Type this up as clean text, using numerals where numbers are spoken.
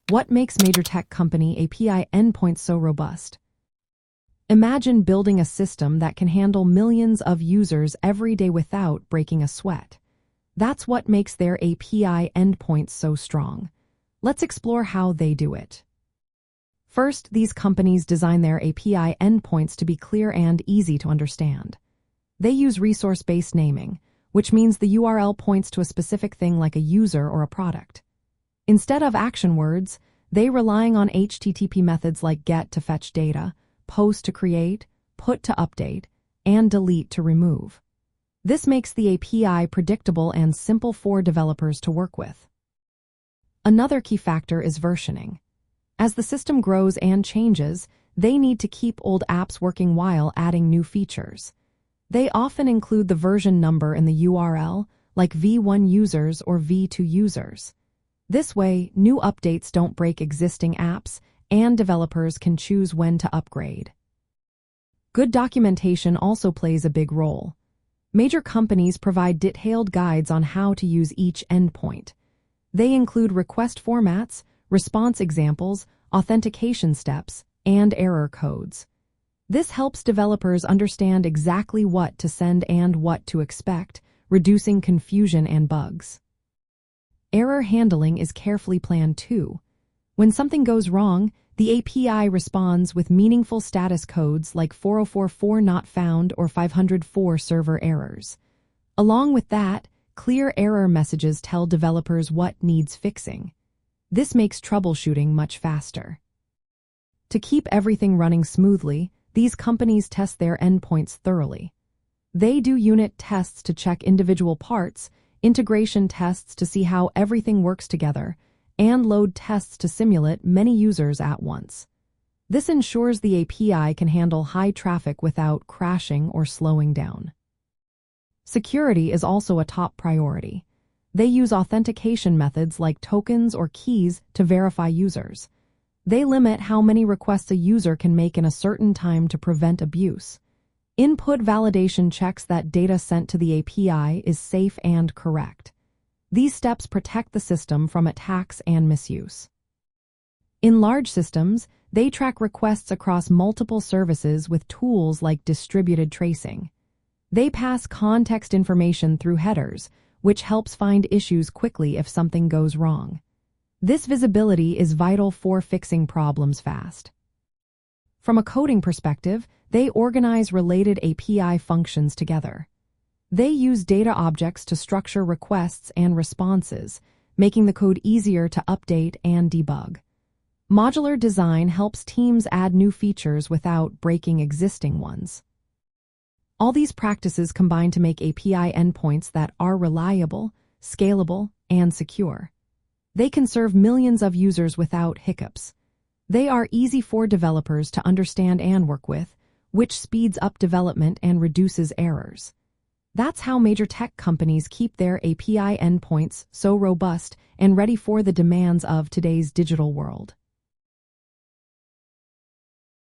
What makes major tech company API endpoints so robust? Imagine building a system that can handle millions of users every day without breaking a sweat. That's what makes their API endpoints so strong. Let's explore how they do it. First, these companies design their API endpoints to be clear and easy to understand. They use resource-based naming, which means the URL points to a specific thing like a user or a product. Instead of action words, they relying on HTTP methods like get to fetch data, post to create, put to update, and delete to remove. This makes the API predictable and simple for developers to work with. Another key factor is versioning. As the system grows and changes, they need to keep old apps working while adding new features. They often include the version number in the URL, like v1 users or v2 users. This way, new updates don't break existing apps, and developers can choose when to upgrade. Good documentation also plays a big role. Major companies provide detailed guides on how to use each endpoint. They include request formats, response examples, authentication steps, and error codes. This helps developers understand exactly what to send and what to expect, reducing confusion and bugs. Error handling is carefully planned too. When something goes wrong, the API responds with meaningful status codes like 4044 not found or 504 server errors. Along with that, clear error messages tell developers what needs fixing. This makes troubleshooting much faster. To keep everything running smoothly, these companies test their endpoints thoroughly. They do unit tests to check individual parts, integration tests to see how everything works together, and load tests to simulate many users at once. This ensures the API can handle high traffic without crashing or slowing down. Security is also a top priority. They use authentication methods like tokens or keys to verify users. They limit how many requests a user can make in a certain time to prevent abuse. Input validation checks that data sent to the API is safe and correct. These steps protect the system from attacks and misuse. In large systems, they track requests across multiple services with tools like distributed tracing. They pass context information through headers, which helps find issues quickly if something goes wrong. This visibility is vital for fixing problems fast. From a coding perspective, they organize related API functions together. They use data objects to structure requests and responses, making the code easier to update and debug. Modular design helps teams add new features without breaking existing ones. All these practices combine to make API endpoints that are reliable, scalable, and secure. They can serve millions of users without hiccups. They are easy for developers to understand and work with, which speeds up development and reduces errors. That's how major tech companies keep their API endpoints so robust and ready for the demands of today's digital world.